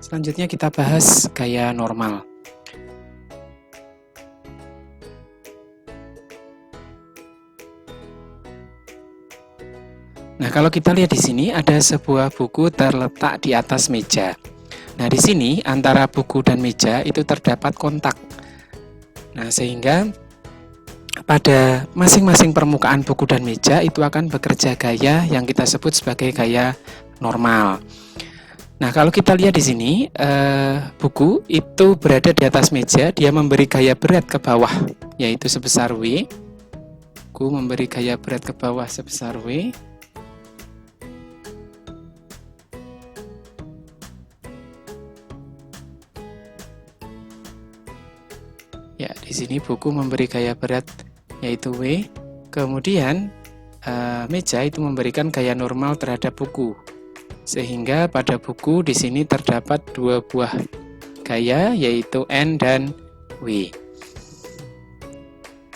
Selanjutnya kita bahas gaya normal. Nah, kalau kita lihat di sini ada sebuah buku terletak di atas meja. Nah, di sini antara buku dan meja itu terdapat kontak. Nah, sehingga pada masing-masing permukaan buku dan meja itu akan bekerja gaya yang kita sebut sebagai gaya normal. Nah, kalau kita lihat di sini, buku itu berada di atas meja, dia memberi gaya berat ke bawah, yaitu sebesar W. Buku memberi gaya berat ke bawah sebesar W. Ya, di sini buku memberi gaya berat yaitu W. Kemudian meja itu memberikan gaya normal terhadap buku. Sehingga pada buku di sini terdapat dua buah gaya yaitu N dan W.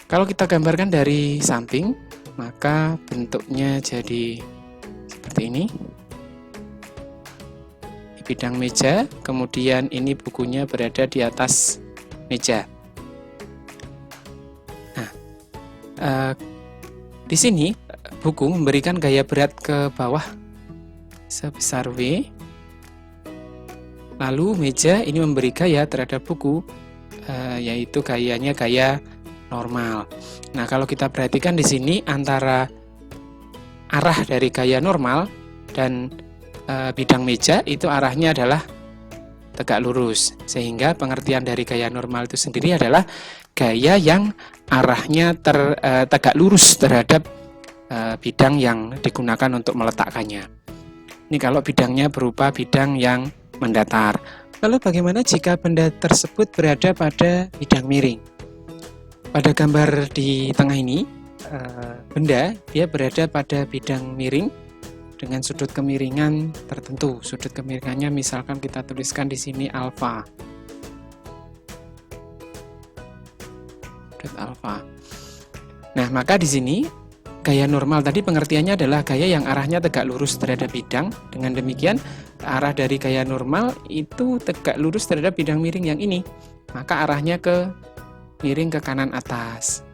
Kalau kita gambarkan dari samping, maka bentuknya jadi seperti ini. Di bidang meja, kemudian ini bukunya berada di atas meja. Di sini buku memberikan gaya berat ke bawah sebesar W. Lalu meja ini memberi gaya terhadap buku, yaitu gayanya gaya normal. Nah, kalau kita perhatikan di sini antara arah dari gaya normal dan bidang meja itu arahnya adalah tegak lurus, sehingga pengertian dari gaya normal itu sendiri adalah gaya yang arahnya tegak lurus terhadap bidang yang digunakan untuk meletakkannya. Ini kalau bidangnya berupa bidang yang mendatar. Lalu bagaimana jika benda tersebut berada pada bidang miring? Pada gambar di tengah ini, benda dia berada pada bidang miring dengan sudut kemiringan tertentu. Sudut kemiringannya misalkan kita tuliskan di sini alfa. Sudut alfa. Nah, maka di sini gaya normal tadi pengertiannya adalah gaya yang arahnya tegak lurus terhadap bidang. Dengan demikian, arah dari gaya normal itu tegak lurus terhadap bidang miring yang ini. Maka arahnya miring ke kanan atas.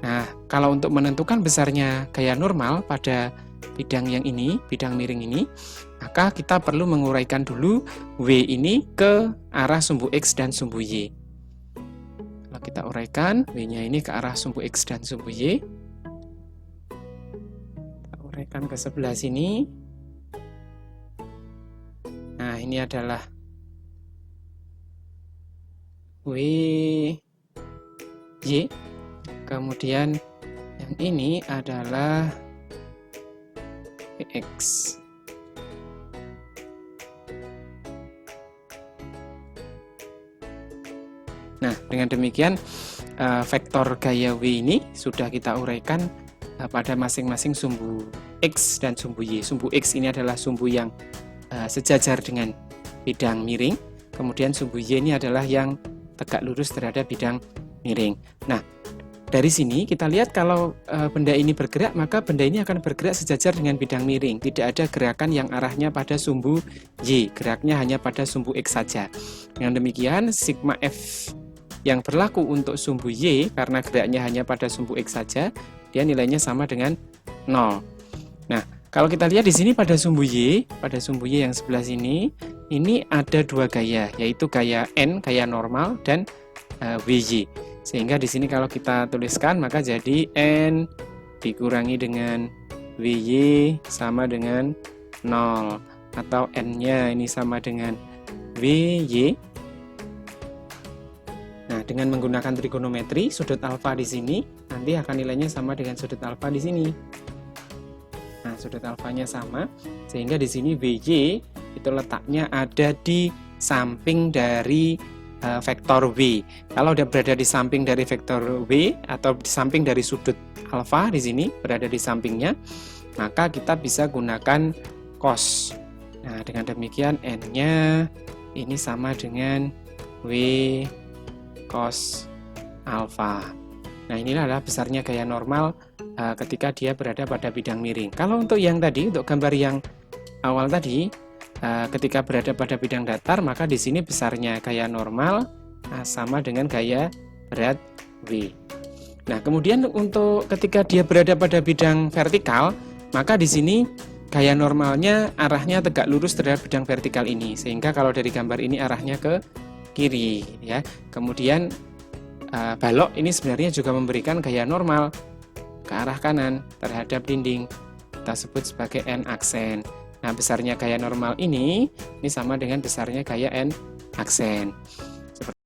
Nah, kalau untuk menentukan besarnya gaya normal pada bidang yang ini, bidang miring ini, maka kita perlu menguraikan dulu W ini ke arah sumbu X dan sumbu Y. Kalau kita uraikan, W-nya ini ke arah sumbu X dan sumbu Y. Kita uraikan ke sebelah sini. Nah, ini adalah W, Y. Kemudian yang ini adalah X. Nah, dengan demikian vektor gaya W ini sudah kita uraikan pada masing-masing sumbu X dan sumbu Y. Sumbu X ini adalah sumbu yang sejajar dengan bidang miring, kemudian sumbu Y ini adalah yang tegak lurus terhadap bidang miring. Nah, dari sini kita lihat kalau benda ini bergerak, maka benda ini akan bergerak sejajar dengan bidang miring. Tidak ada gerakan yang arahnya pada sumbu Y, geraknya hanya pada sumbu X saja. Dengan demikian, sigma F yang berlaku untuk sumbu Y, karena geraknya hanya pada sumbu X saja, dia nilainya sama dengan 0. Nah, kalau kita lihat di sini pada sumbu Y yang sebelah sini, ini ada dua gaya, yaitu gaya N, gaya normal, dan WY. Sehingga di sini kalau kita tuliskan maka jadi N dikurangi dengan WY sama dengan 0, atau N-nya ini sama dengan WY. Nah, dengan menggunakan trigonometri, sudut alfa di sini nanti akan nilainya sama dengan sudut alfa di sini. Nah, sudut alfanya sama, sehingga di sini WY itu letaknya ada di samping dari vektor W. Kalau dia berada di samping dari vektor W atau di samping dari sudut alfa di sini berada di sampingnya, maka kita bisa gunakan cos. Nah, dengan demikian N-nya ini sama dengan W cos alfa. Nah, inilah adalah besarnya gaya normal ketika dia berada pada bidang miring. Kalau untuk yang tadi, untuk gambar yang awal tadi, ketika berada pada bidang datar, maka di sini besarnya gaya normal sama dengan gaya berat W. Nah, kemudian untuk ketika dia berada pada bidang vertikal, maka di sini gaya normalnya arahnya tegak lurus terhadap bidang vertikal ini, sehingga kalau dari gambar ini arahnya ke kiri ya. Kemudian balok ini sebenarnya juga memberikan gaya normal ke arah kanan terhadap dinding. Kita sebut sebagai N aksen. Nah, besarnya gaya normal ini sama dengan besarnya gaya N aksen.